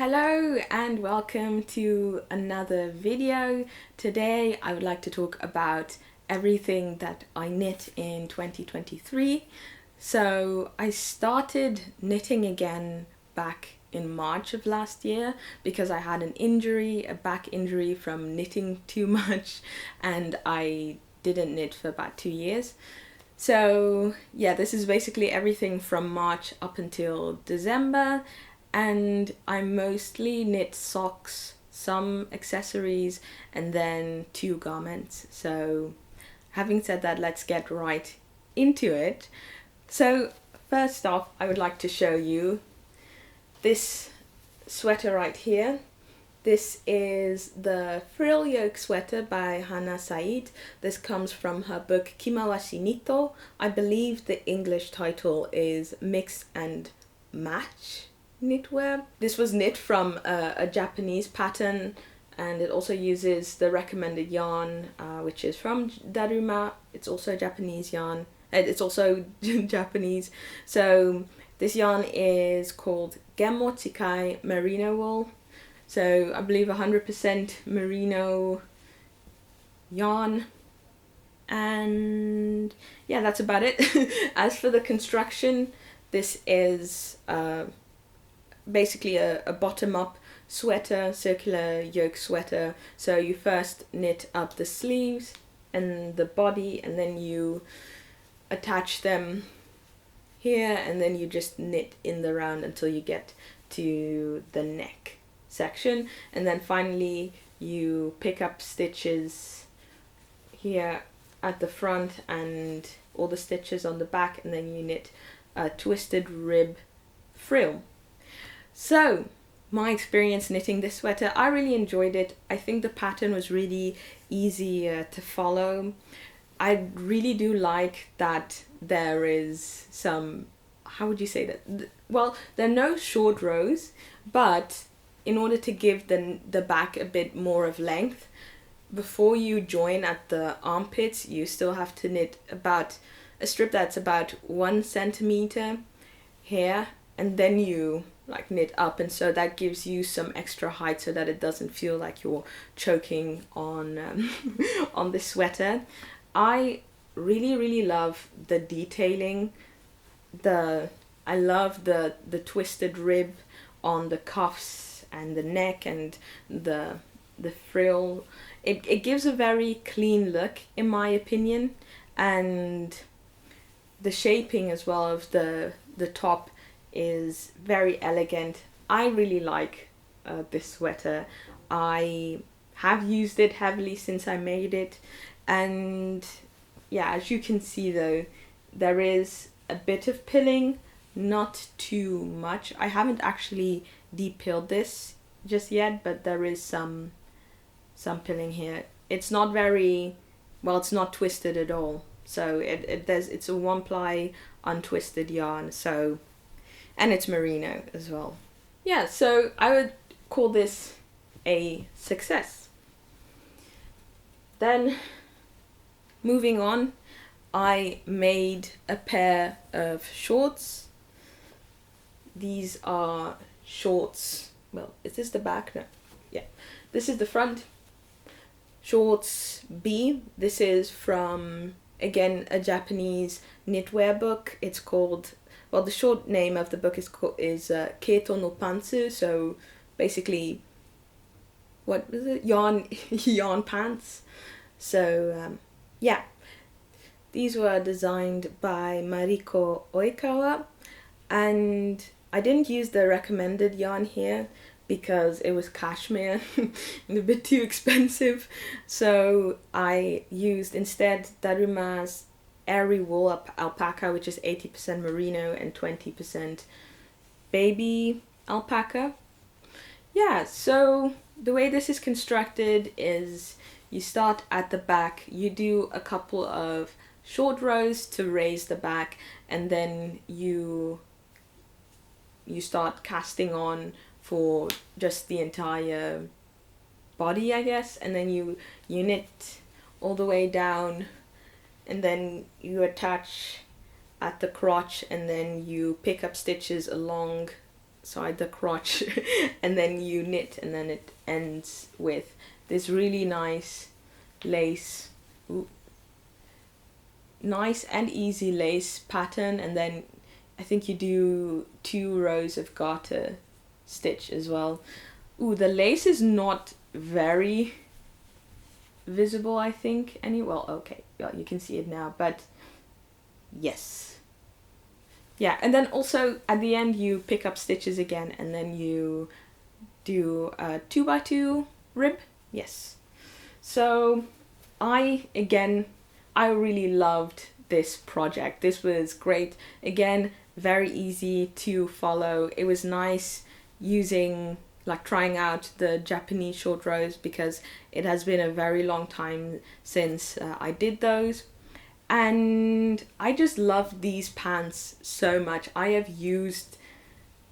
Hello and welcome to another video. Today I would like to talk about everything that I knit in 2023. So I started knitting again back in March of last year because I had an injury, a back injury from knitting too much, and I didn't knit for about 2 years. So yeah, this is basically everything from March up until December, and I mostly knit socks, some accessories, and then 2 garments. So having said that, let's get right into it. So first off, I would like to show you this sweater right here. This is the Frill Yoke Sweater by Hana Said. This comes from her book Kimawashi Nito. I believe the English title is Mix and Match Knitwear. This was knit from a Japanese pattern, and it also uses the recommended yarn, which is from Daruma. It's also Japanese yarn. It's also Japanese. So this yarn is called Gemmo Chikai Merino Wool. So I believe 100% merino yarn, and yeah, that's about it. As for the construction, this is basically a bottom-up sweater, circular yoke sweater. So you first knit up the sleeves and the body, and then you attach them here, and then you just knit in the round until you get to the neck section, and then finally you pick up stitches here at the front and all the stitches on the back, and then you knit a twisted rib frill. So my experience knitting this sweater, I really enjoyed it. I think the pattern was really easy to follow. I really do like that there is some, how would you say that? Well, there are no short rows, but in order to give the back a bit more of length, before you join at the armpits, you still have to knit about a strip that's about 1 centimeter here, and then you like knit up, and so that gives you some extra height so that it doesn't feel like you're choking on on the sweater. I really love the detailing. I love the twisted rib on the cuffs and the neck and the frill. It gives a very clean look, in my opinion, and the shaping as well of the top is very elegant. I really like this sweater. I have used it heavily since I made it, and yeah, as you can see though, there is a bit of pilling, not too much. I haven't actually de-pilled this just yet, but there is some pilling here. It's not very well, it's not twisted at all. So it's a 1-ply untwisted yarn, so, and it's merino as well. Yeah, so I would call this a success. Then moving on, I made a pair of shorts. These are shorts, well, is this the back? No. Yeah, this is the front. Shorts B. This is from, again, a Japanese knitwear book. It's called, well, the short name of the book is Keito no Pantsu, so basically, what was it? Yarn pants. So yeah, these were designed by Mariko Oikawa, and I didn't use the recommended yarn here because it was cashmere and a bit too expensive. So I used instead Daruma's Airy Wool Alpaca, which is 80% merino and 20% baby alpaca. Yeah, so the way this is constructed is you start at the back, you do a couple of short rows to raise the back, and then you start casting on for just the entire body, I guess, and then you knit all the way down, and then you attach at the crotch, and then you pick up stitches along outside the crotch and then you knit, and then it ends with this really nice lace, nice and easy lace pattern, and then I think you do 2 rows of garter stitch as well. The lace is not very visible, I think. Okay, well, you can see it now, but yes. Yeah, and then also at the end you pick up stitches again, and then you do a 2x2 rib. Yes. So I really loved this project. This was great. Again, very easy to follow. It was nice trying out the Japanese short rows, because it has been a very long time since I did those. And I just love these pants so much. I have used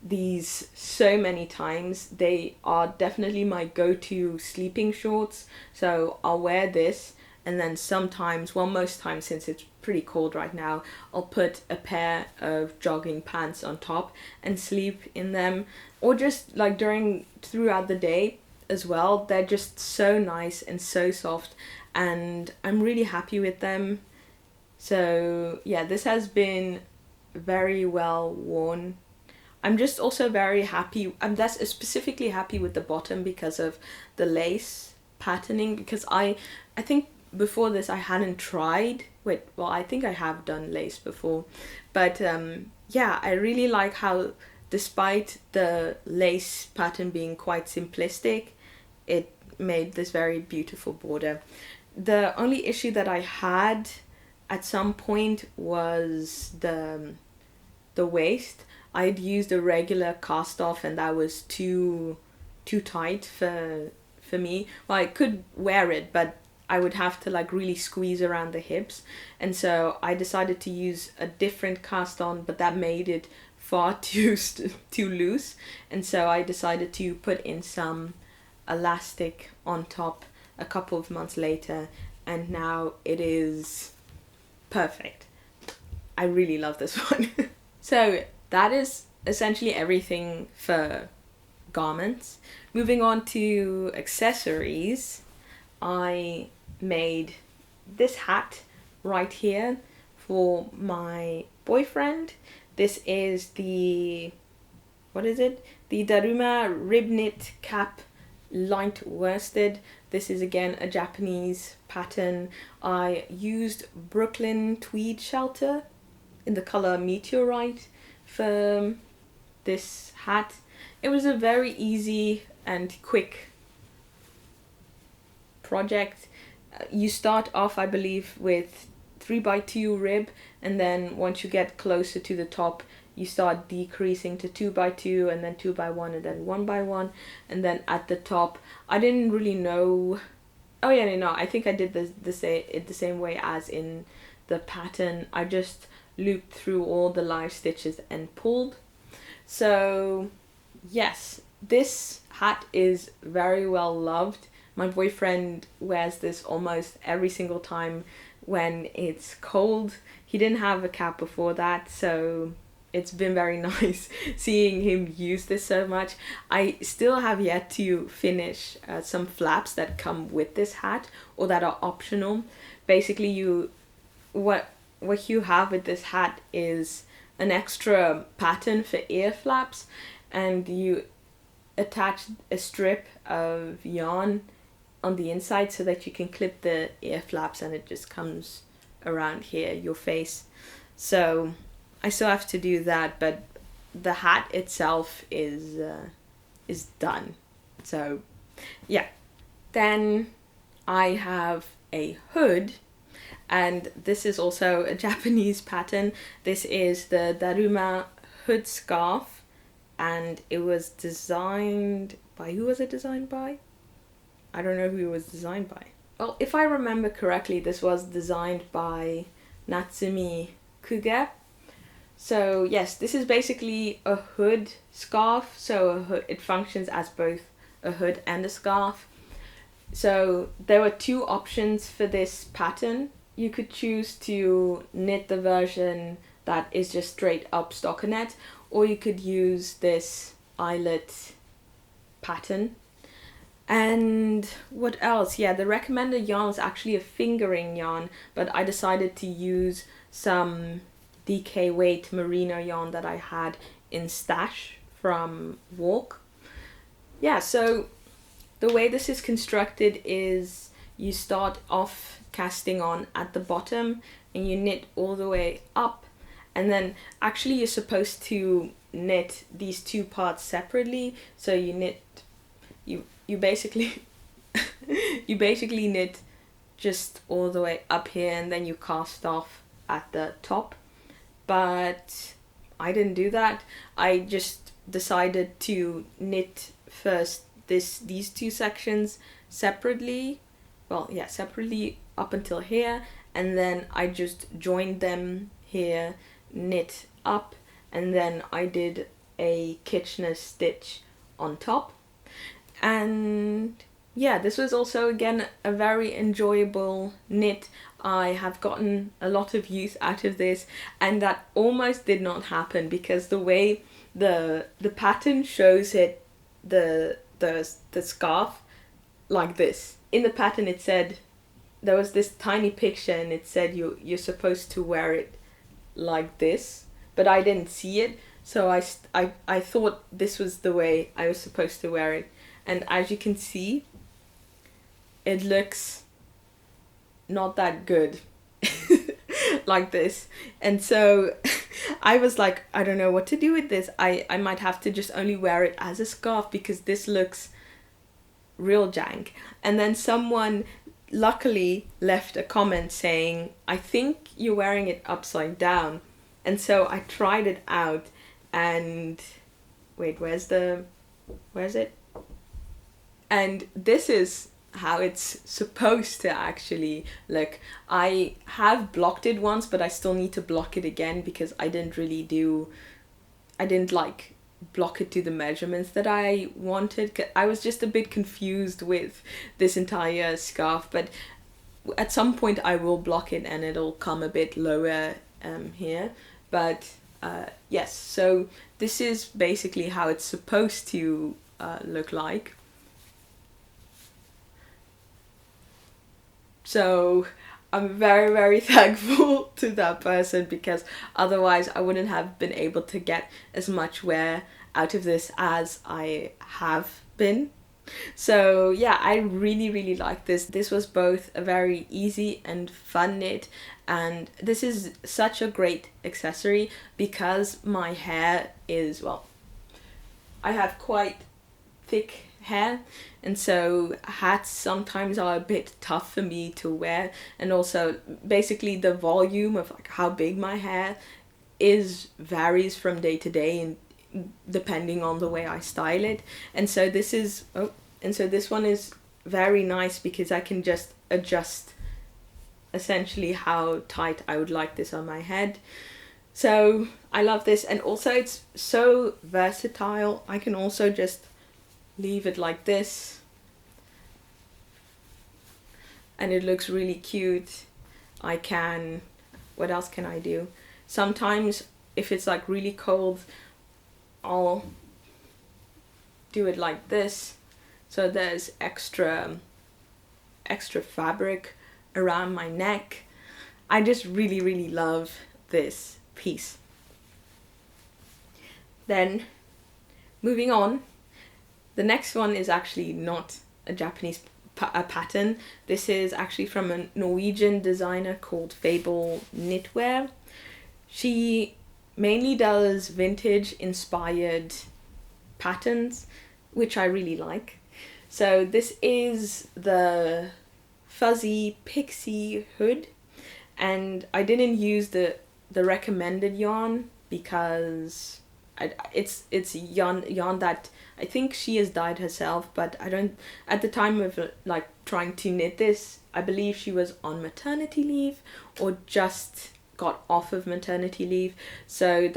these so many times. They are definitely my go-to sleeping shorts. So I'll wear this, and then sometimes, well, most times, since it's pretty cold right now, I'll put a pair of jogging pants on top and sleep in them, or just like throughout the day as well. They're just so nice and so soft, and I'm really happy with them. So yeah, this has been very well worn. I'm just also very happy. I'm specifically happy with the bottom because of the lace patterning, because I think before this I hadn't tried. I think I have done lace before, but yeah, I really like how, despite the lace pattern being quite simplistic, it made this very beautiful border. The only issue that I had at some point was the waist. I had used a regular cast off, and that was too tight for me. Well, I could wear it, but I would have to really squeeze around the hips, and so I decided to use a different cast on, but that made it far too loose, and so I decided to put in some elastic on top a couple of months later, and now it is perfect. I really love this one. So that is essentially everything for garments. Moving on to accessories, I made this hat right here for my boyfriend. This is the Daruma rib knit cap, light worsted. This is again a Japanese pattern. I used Brooklyn tweed shelter in the color Meteorite for this hat. It was a very easy and quick project. You start off, I believe, with 3x2 rib, and then once you get closer to the top, you start decreasing to 2x2, and then 2x1, and then 1x1, and then at the top, I didn't really know. Oh yeah, no, I think I did the same way as in the pattern. I just looped through all the live stitches and pulled. So yes, this hat is very well loved. My boyfriend wears this almost every single time when it's cold. He didn't have a cap before that, so it's been very nice seeing him use this so much. I still have yet to finish some flaps that come with this hat, or that are optional. Basically, what you have with this hat is an extra pattern for ear flaps, and you attach a strip of yarn on the inside so that you can clip the ear flaps, and it just comes around here, your face. So I still have to do that, but the hat itself is done. So yeah. Then I have a hood, and this is also a Japanese pattern. This is the Daruma hood scarf, and it was designed by, who was it designed by? I don't know who it was designed by. Well, if I remember correctly, this was designed by Natsumi Kuge. So yes, this is basically a hood scarf. So it functions as both a hood and a scarf. So there were 2 options for this pattern. You could choose to knit the version that is just straight up stockinette, or you could use this eyelet pattern. And what else? Yeah, the recommended yarn was actually a fingering yarn, but I decided to use some DK weight merino yarn that I had in stash from Walk. Yeah, so the way this is constructed is you start off casting on at the bottom and you knit all the way up, and then actually you're supposed to knit these two parts separately. So you basically you basically knit just all the way up here and then you cast off at the top. But I didn't do that. I just decided to knit first these two sections separately. Well, yeah, separately up until here, and then I just joined them here, knit up, and then I did a Kitchener stitch on top. And yeah, this was also again a very enjoyable knit. I have gotten a lot of use out of this, and that almost did not happen because the way the pattern shows it, the scarf like this. In the pattern it said, there was this tiny picture and it said you're supposed to wear it like this, but I didn't see it, so I thought this was the way I was supposed to wear it. And as you can see, it looks not that good like this. And so I was like, I don't know what to do with this. I might have to just only wear it as a scarf because this looks real jank. And then someone luckily left a comment saying, I think you're wearing it upside down. And so I tried it out, and wait, where's it? And this is how it's supposed to actually look. I have blocked it once, but I still need to block it again because I didn't like block it to the measurements that I wanted. I was just a bit confused with this entire scarf, but at some point I will block it and it'll come a bit lower here. But yes, so this is basically how it's supposed to look like. So I'm very, very thankful to that person because otherwise I wouldn't have been able to get as much wear out of this as I have been. So yeah, I really, really like this. This was both a very easy and fun knit, and this is such a great accessory because my hair is, well, I have quite thick hair, and so hats sometimes are a bit tough for me to wear, and also basically the volume of like how big my hair is varies from day to day and depending on the way I style it. And so this one is very nice because I can just adjust essentially how tight I would like this on my head. So I love this, and also it's so versatile. I can also just leave it like this and it looks really cute. What else can I do? Sometimes if it's like really cold, I'll do it like this, so there's extra fabric around my neck. I just really, really love this piece. Then moving on, the next one is actually not a Japanese pattern. This is actually from a Norwegian designer called Fable Knitwear. She mainly does vintage inspired patterns, which I really like. So this is the Fuzzy Pixie hood, and I didn't use the recommended yarn because it's yarn that I think she has dyed herself, but I don't, at the time of like trying to knit this, I believe she was on maternity leave or just got off of maternity leave. So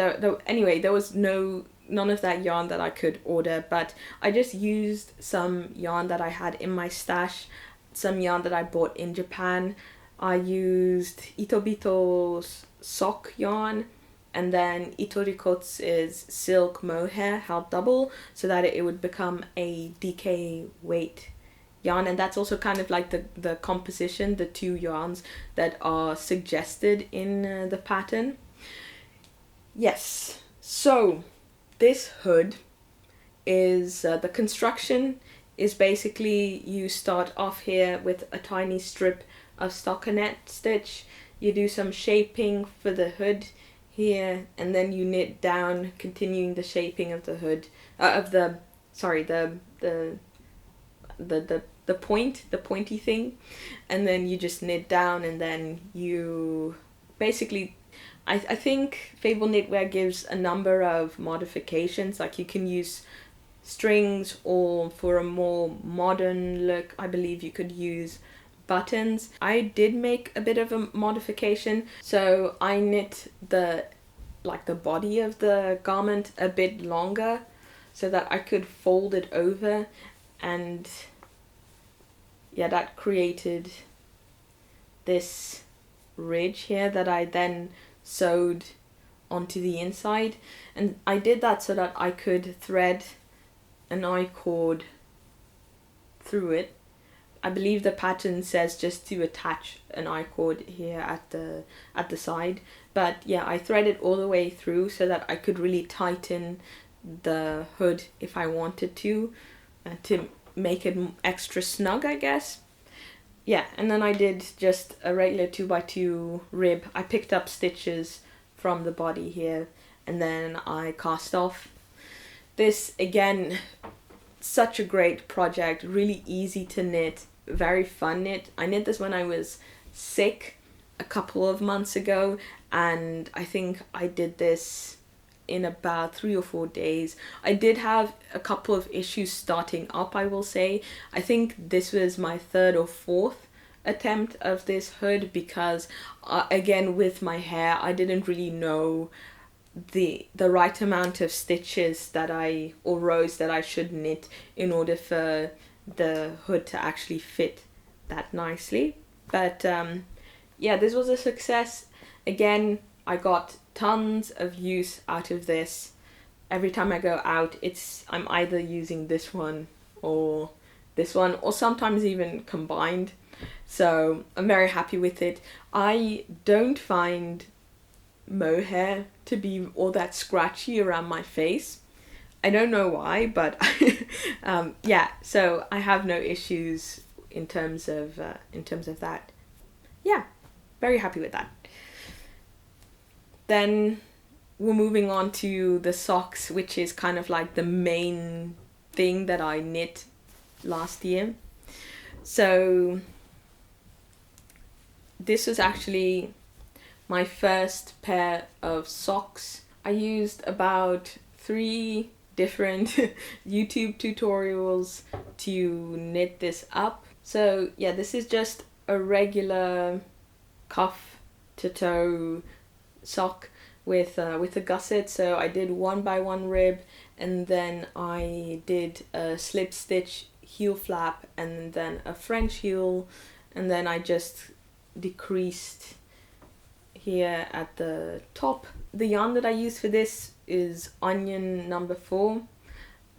anyway, there was none of that yarn that I could order, but I just used some yarn that I had in my stash, some yarn that I bought in Japan. I used Itobito's sock yarn, and then Itorikotsu's silk mohair held double so that it would become a DK weight yarn, and that's also kind of like the composition, the two yarns that are suggested in the pattern. Yes, so this hood is the construction is basically you start off here with a tiny strip of stockinette stitch, you do some shaping for the hood here, and then you knit down, continuing the shaping of the hood of the pointy thing, and then you just knit down, and then you basically I think Fable Knitwear gives a number of modifications, like you can use strings, or for a more modern look I believe you could use buttons. I did make a bit of a modification, so I knit the body of the garment a bit longer so that I could fold it over, and yeah, that created this ridge here that I then sewed onto the inside, and I did that so that I could thread an I-cord through it. I believe the pattern says just to attach an I-cord here at the side, but yeah, I threaded all the way through so that I could really tighten the hood if I wanted to make it extra snug, I guess. Yeah, and then I did just a regular 2x2 rib. I picked up stitches from the body here, and then I cast off. This, again, such a great project, really easy to knit, very fun knit. I knit this when I was sick a couple of months ago, and I think I did this in about 3 or 4 days. I did have a couple of issues starting up, I will say. I think this was my 3rd or 4th attempt of this hood, because again, with my hair, I didn't really know the right amount of stitches or rows that I should knit in order for the hood to actually fit that nicely. But yeah, this was a success. Again, I got tons of use out of this. Every time I go out, I'm either using this one, or sometimes even combined. So I'm very happy with it. I don't find mohair to be all that scratchy around my face. I don't know why, but yeah, so I have no issues in terms of that. Yeah, very happy with that. Then we're moving on to the socks, which is kind of like the main thing that I knit last year. So this was actually my first pair of socks. I used about 3 different YouTube tutorials to knit this up. So yeah, this is just a regular cuff to toe sock with a gusset. So I did 1x1 rib, and then I did a slip stitch heel flap, and then a French heel, and then I just decreased here at the top. The yarn that I use for this is Onion number 4.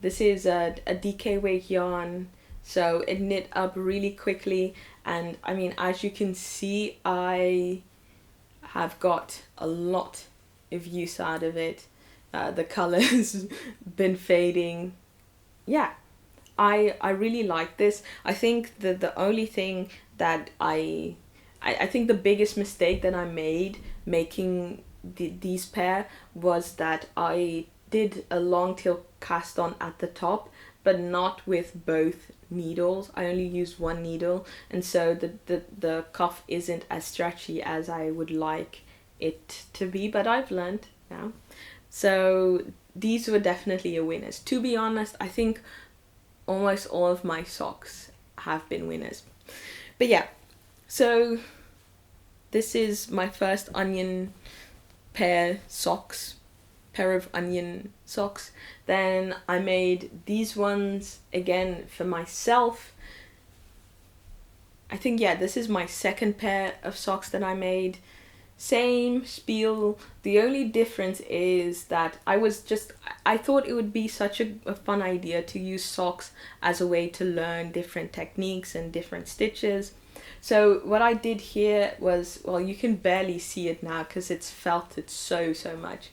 This is a DK weight yarn, so it knit up really quickly, and I mean, as you can see, I have got a lot of use out of it. The color's been fading. Yeah, I really like this. I think that the only thing that I think the biggest mistake that I made making these pair was that I did a long tail cast on at the top, but not with both needles. I only used one needle, and so the cuff isn't as stretchy as I would like it to be, but I've learned now. So these were definitely a winners. To be honest, I think almost all of my socks have been winners. But yeah, so this is my first onion pair of onion socks. Then I made these ones again for myself. I think, yeah, this is my second pair of socks that I made. Same spiel. The only difference is that I thought it would be such a fun idea to use socks as a way to learn different techniques and different stitches. So what I did here was, well, you can barely see it now because it's felted so much.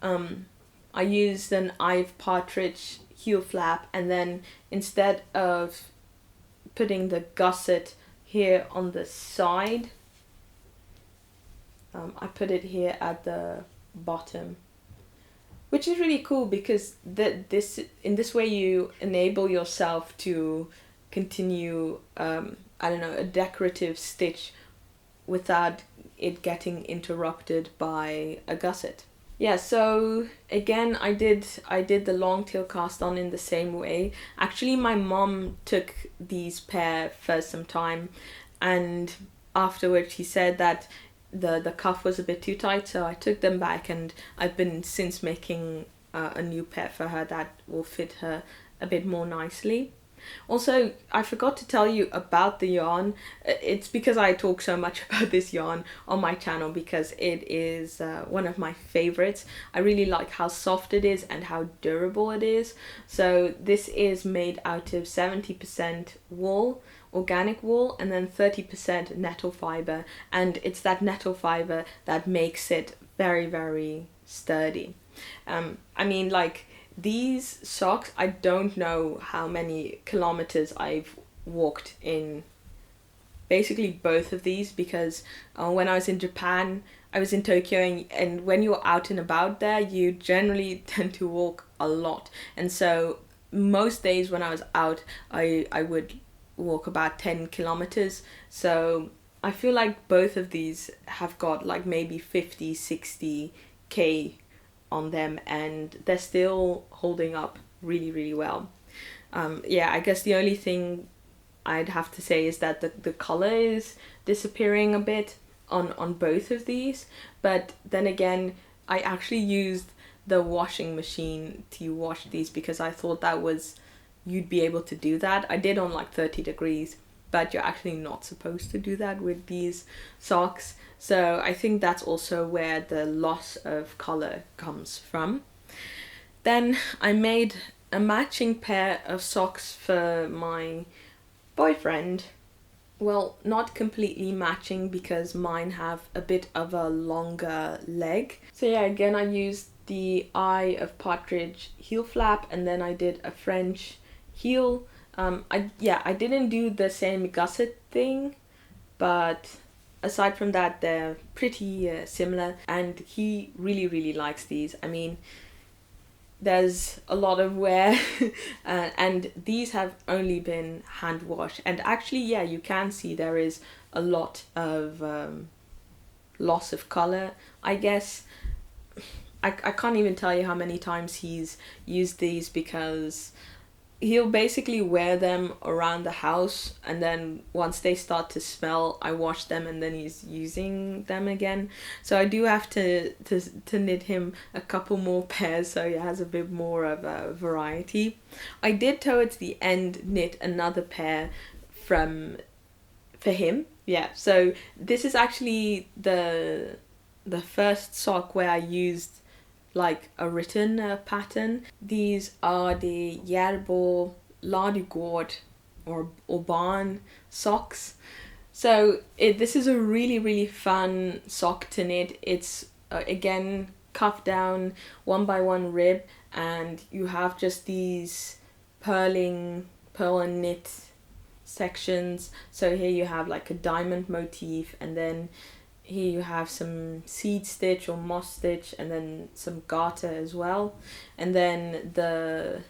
I used an Ive Partridge heel flap, and then instead of putting the gusset here on the side, I put it here at the bottom, which is really cool because in this way you enable yourself to continue I don't know, a decorative stitch without it getting interrupted by a gusset. Yeah, so again, I did the long tail cast on in the same way. Actually, my mom took these pair for some time, and afterwards she said that the cuff was a bit too tight, so I took them back, and I've been since making a new pair for her that will fit her a bit more nicely. Also, I forgot to tell you about the yarn. It's because I talk so much about this yarn on my channel because it is one of my favorites. I really like how soft it is and how durable it is. So this is made out of 70% wool, organic wool, and then 30% nettle fiber. And it's that nettle fiber that makes it very sturdy. I mean, like, these socks, I don't know how many kilometers I've walked in basically both of these, because when I was in Japan, I was in Tokyo, and when you're out and about there, you generally tend to walk a lot. And so most days when I was out, I would walk about 10 kilometers. So I feel like both of these have got like maybe 50, 60K on them, and they're still holding up really well. Yeah, I guess the only thing I'd have to say is that the color is disappearing a bit on both of these, but then again, I actually used the washing machine to wash these because I thought that was, you'd be able to do that. I did on like 30 degrees, but you're actually not supposed to do that with these socks. So I think that's also where the loss of color comes from. Then I made a matching pair of socks for my boyfriend. Well, not completely matching because mine have a bit of a longer leg. So yeah, again, I used the Ive Partridge heel flap, and then I did a French heel. I didn't do the same gusset thing, but aside from that, they're pretty similar, and he really likes these. I mean, there's a lot of wear and these have only been hand washed, and actually, yeah, you can see there is a lot of loss of color, I guess. I can't even tell you how many times he's used these, because he'll basically wear them around the house, and then once they start to smell, I wash them, and then he's using them again. So I do have to knit him a couple more pairs so he has a bit more of a variety. I did towards the end knit another pair for him. Yeah, so this is actually the first sock where I used like a written pattern. These are the Yerbo Ladigord or Oban socks. So this is a really fun sock to knit. It's again cuff down 1x1 rib, and you have just these pearl and knit sections. So here you have like a diamond motif, and then here you have some seed stitch or moss stitch, and then some garter as well. And then the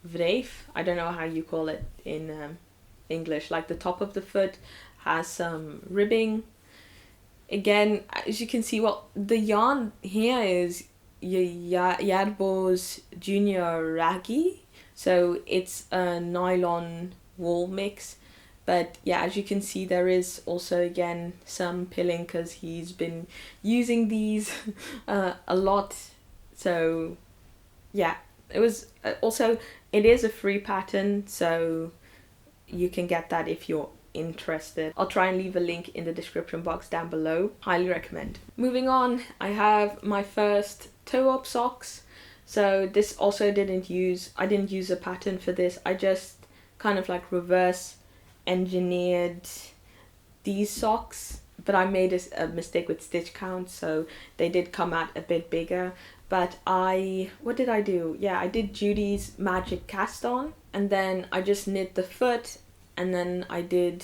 wreef, I don't know how you call it in English, like the top of the foot has some ribbing. Again, as you can see, well, the yarn here is Yerbo's Junior Raggy, so it's a nylon wool mix. But yeah, as you can see, there is also again some pilling because he's been using these a lot. So yeah, it was also, it is a free pattern, so you can get that if you're interested. I'll try and leave a link in the description box down below. Highly recommend. Moving on, I have my first toe-up socks. So this also I didn't use a pattern for this. I just kind of like reverse engineered these socks, but I made a mistake with stitch count, so they did come out a bit bigger. But what did I do? Yeah, I did Judy's Magic Cast On, and then I just knit the foot, and then I did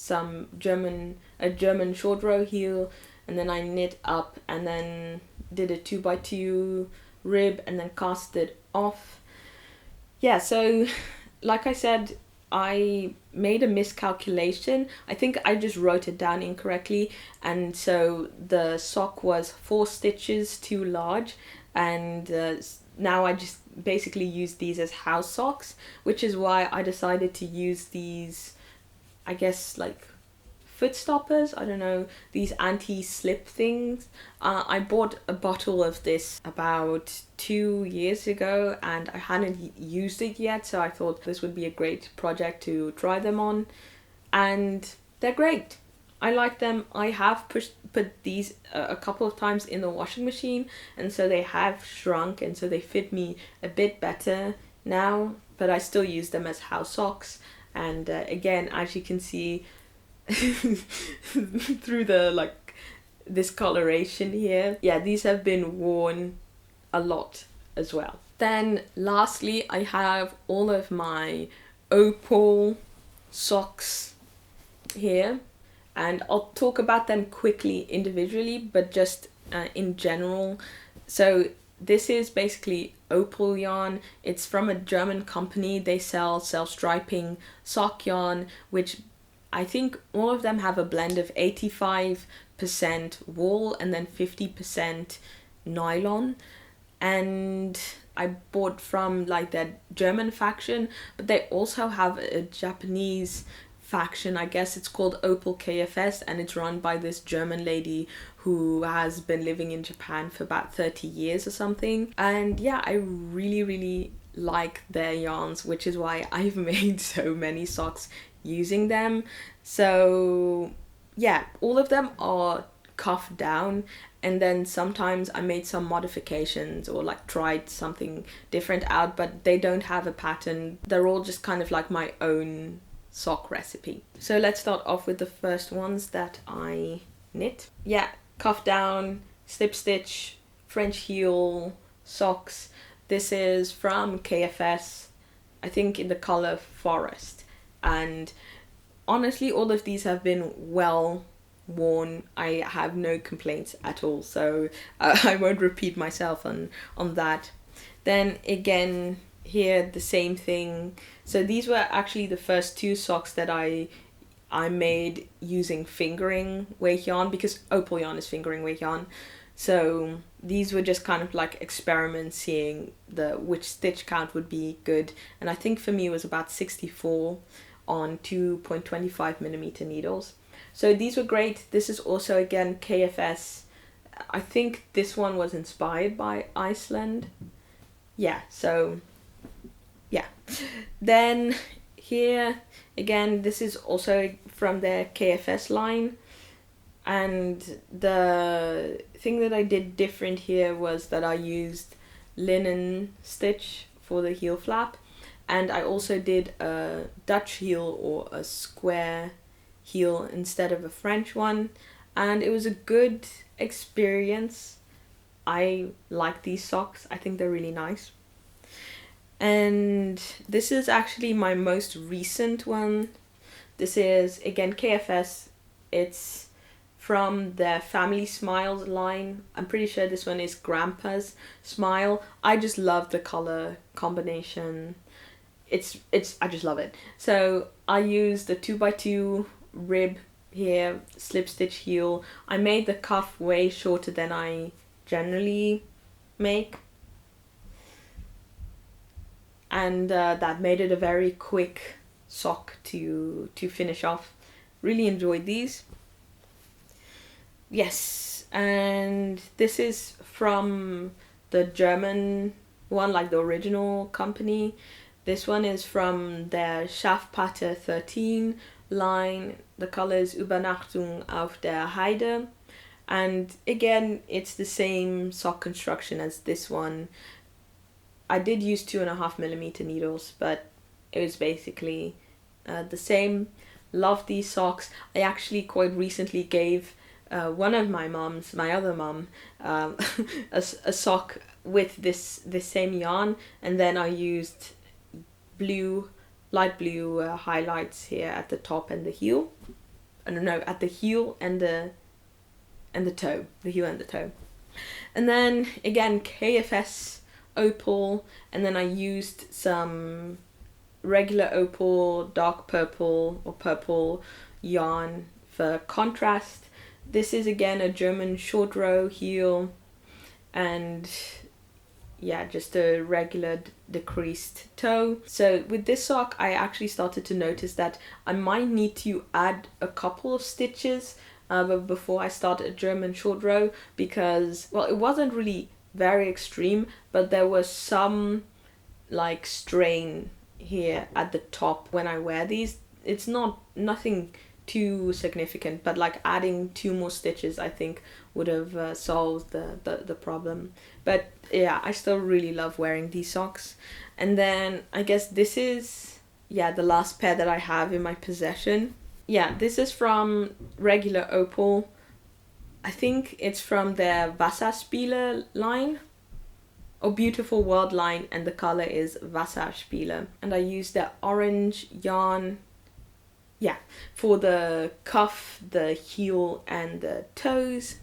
a German short row heel, and then I knit up, and then did a 2x2 rib, and then cast it off. Yeah, so like I said, I made a miscalculation. I think I just wrote it down incorrectly, and so the sock was 4 stitches too large, and now I just basically use these as house socks, which is why I decided to use these, I guess, like foot stoppers, I don't know, these anti-slip things. I bought a bottle of this about 2 years ago, and I hadn't used it yet, so I thought this would be a great project to try them on, and they're great. I like them. I have put these a couple of times in the washing machine, and so they have shrunk, and so they fit me a bit better now, but I still use them as house socks. And again, as you can see through the this coloration here, yeah, these have been worn a lot as well. Then lastly, I have all of my opal socks here, and I'll talk about them quickly individually, but just in general. So this is basically opal yarn. It's from a German company. They sell self-striping sock yarn, which I think all of them have a blend of 85% wool and then 50% nylon. And I bought from like their German faction, but they also have a Japanese faction. I guess it's called Opal KFS, and it's run by this German lady who has been living in Japan for about 30 years or something. And yeah, I really, really like their yarns, which is why I've made so many socks using them. So yeah, all of them are cuffed down, and then sometimes I made some modifications or like tried something different out, but they don't have a pattern. They're all just kind of like my own sock recipe. So let's start off with the first ones that I knit. Yeah, cuff down, slip stitch, French heel socks. This is from KFS, I think in the color Forest. And honestly, all of these have been well worn. I have no complaints at all, so I won't repeat myself on that. Then again, here the same thing. So these were actually the first 2 socks that I made using fingering weight yarn, because opal yarn is fingering weight yarn. So these were just kind of like experiments, seeing which stitch count would be good, and I think for me it was about 64 on 2.25 millimeter needles. So these were great. This is also again KFS. I think this one was inspired by Iceland. Yeah, so yeah. Then here again, this is also from their KFS line, and the thing that I did different here was that I used linen stitch for the heel flap, and I also did a Dutch heel or a square heel instead of a French one, and it was a good experience. I like these socks. I think they're really nice. And this is actually my most recent one. This is again KFS. It's from their Family Smiles line. I'm pretty sure this one is Grandpa's Smile. I just love the color combination. I just love it. So I used the 2x2 rib here, slip stitch heel. I made the cuff way shorter than I generally make, and that made it a very quick sock to finish off. Really enjoyed these. Yes, and this is from the German one, like the original company. This one is from their Schafpatte 13 line. The color is Übernachtung auf der Heide. And again, it's the same sock construction as this one. I did use 2.5mm needles, but it was basically the same. Love these socks. I actually quite recently gave one of my moms, my other mom, a sock with this same yarn, and then I used light blue highlights here at the top and the heel. No, at the heel and the toe, the heel and the toe. And then again, KFS opal, and then I used some regular opal, dark purple or purple yarn for contrast. This is again a German short row heel, and yeah, just a regular decreased toe. So with this sock, I actually started to notice that I might need to add a couple of stitches before I started a German short row, because, well, it wasn't really very extreme, but there was some like strain here at the top when I wear these. It's nothing too significant, but like adding 2 more stitches I think would have solved the problem. But yeah, I still really love wearing these socks. And then I guess this is the last pair that I have in my possession. Yeah, this is from regular opal. I think it's from their Wasserspiele line or Beautiful World line, and the color is Wasserspiele. And I used the orange yarn, for the cuff, the heel, and the toes.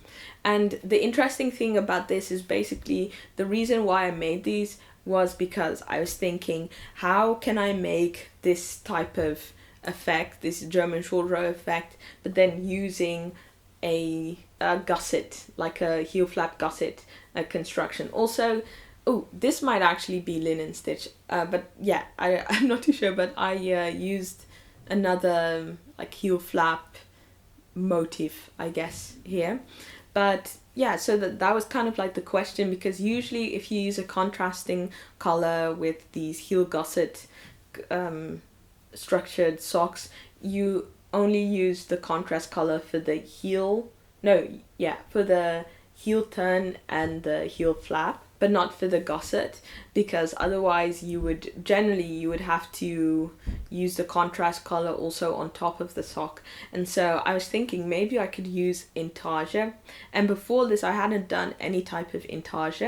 And the interesting thing about this is basically the reason why I made these was because I was thinking, how can I make this type of effect, this German short row effect, but then using a gusset, like a heel flap gusset construction. Also, this might actually be linen stitch, but yeah, I'm not too sure, but I used another like heel flap motif, I guess, here. But yeah, so that was kind of like the question, because usually if you use a contrasting color with these heel gusset structured socks, you only use the contrast color for the heel, for the heel turn and the heel flap, but not for the gusset, because otherwise you would have to use the contrast color also on top of the sock. And so I was thinking maybe I could use intage, and before this I hadn't done any type of intage,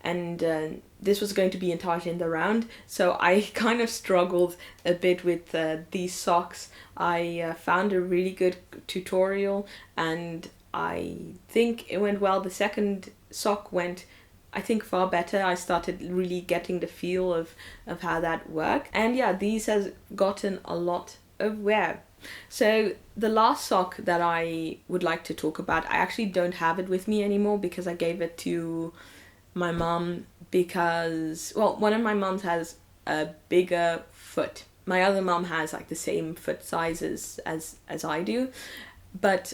and this was going to be intage in the round, so I kind of struggled a bit with these socks. I found a really good tutorial and I think it went well. The second sock went, I think, far better. I started really getting the feel of how that worked. And yeah, these has gotten a lot of wear. So the last sock that I would like to talk about, I actually don't have it with me anymore because I gave it to my mom because, well, one of my moms has a bigger foot. My other mom has like the same foot sizes as I do. But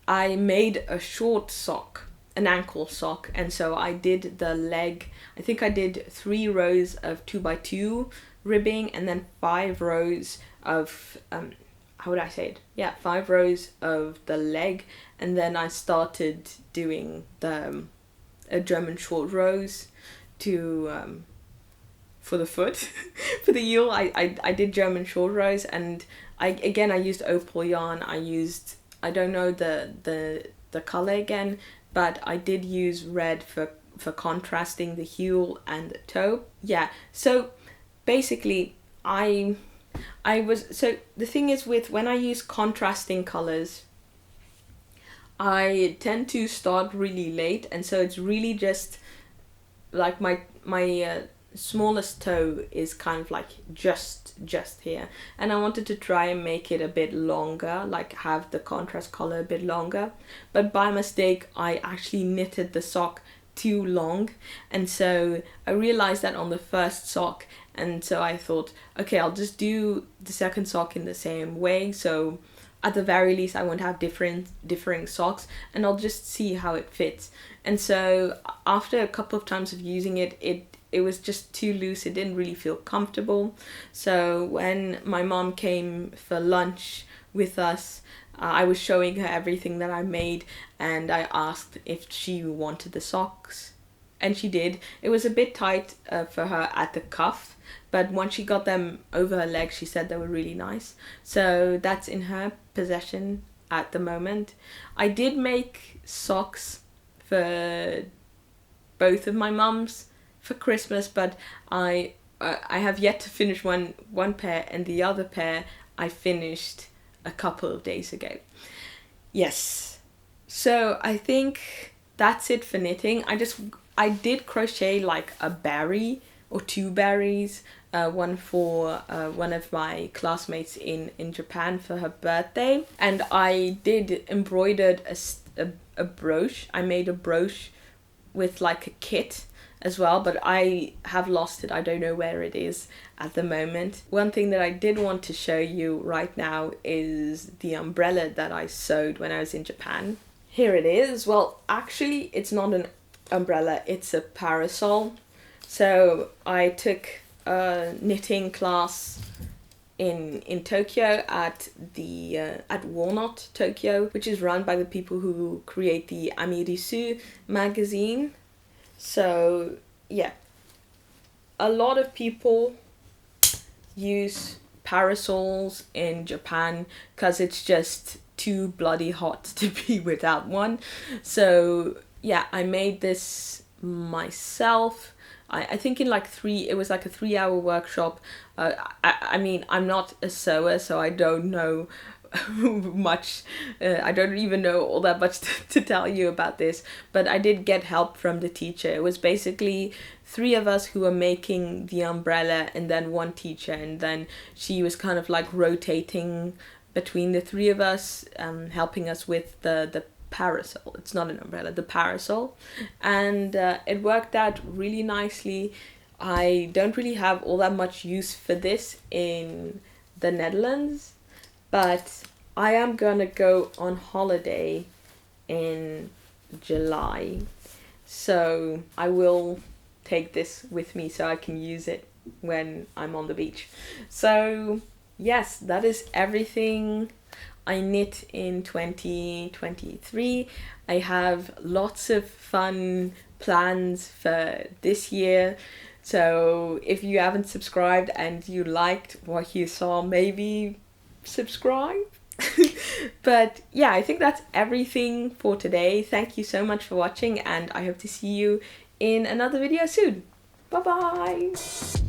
I made a short sock, an ankle sock, and so I did the leg. I think I did 3 rows of 2x2 ribbing and then 5 rows of how would I say it? Yeah, 5 rows of the leg, and then I started doing the German short rows to for the foot. For the heel, I did German short rows, and I used opal yarn. I don't know the color again, but I did use red for contrasting the heel and the toe. Yeah, so basically the thing is, with when I use contrasting colors, I tend to start really late, and so it's really just like my smallest toe is kind of like just here, and I wanted to try and make it a bit longer, like have the contrast color a bit longer, but by mistake I actually knitted the sock too long, and so I realized that on the first sock, and so I thought, okay, I'll just do the second sock in the same way, so at the very least I won't have differing socks, and I'll just see how it fits. And so after a couple of times of using it it was just too loose. It didn't really feel comfortable. So when my mom came for lunch with us, I was showing her everything that I made, and I asked if she wanted the socks, and she did. It was a bit tight for her at the cuff, but once she got them over her legs, she said they were really nice. So that's in her possession at the moment. I did make socks for both of my mums for Christmas, but I have yet to finish one pair, and the other pair I finished a couple of days ago. Yes, so I think that's it for knitting. I did crochet like a berry or two berries, one for one of my classmates in Japan for her birthday, and I did embroidered a brooch. I made a brooch with like a kit as well, but I have lost it. I don't know where it is at the moment. One thing that I did want to show you right now is the umbrella that I sewed when I was in Japan. Here it is. Well, actually it's not an umbrella, it's a parasol. So I took a knitting class in Tokyo at Walnut Tokyo, which is run by the people who create the Amirisu magazine. So yeah, a lot of people use parasols in Japan because it's just too bloody hot to be without one. So yeah, I made this myself. I think in like it was like a 3-hour workshop. I mean, I'm not a sewer, so I don't know much. I don't even know all that much to tell you about this, but I did get help from the teacher. It was basically 3 of us who were making the umbrella, and then one teacher, and then she was kind of like rotating between the 3 of us, helping us with the parasol. It's not an umbrella, the parasol, and it worked out really nicely. I don't really have all that much use for this in the Netherlands, but I am gonna go on holiday in July, so I will take this with me so I can use it when I'm on the beach. So yes, that is everything I knit in 2023. I have lots of fun plans for this year. So if you haven't subscribed and you liked what you saw, maybe subscribe. But yeah, I think that's everything for today. Thank you so much for watching, and I hope to see you in another video soon. Bye bye.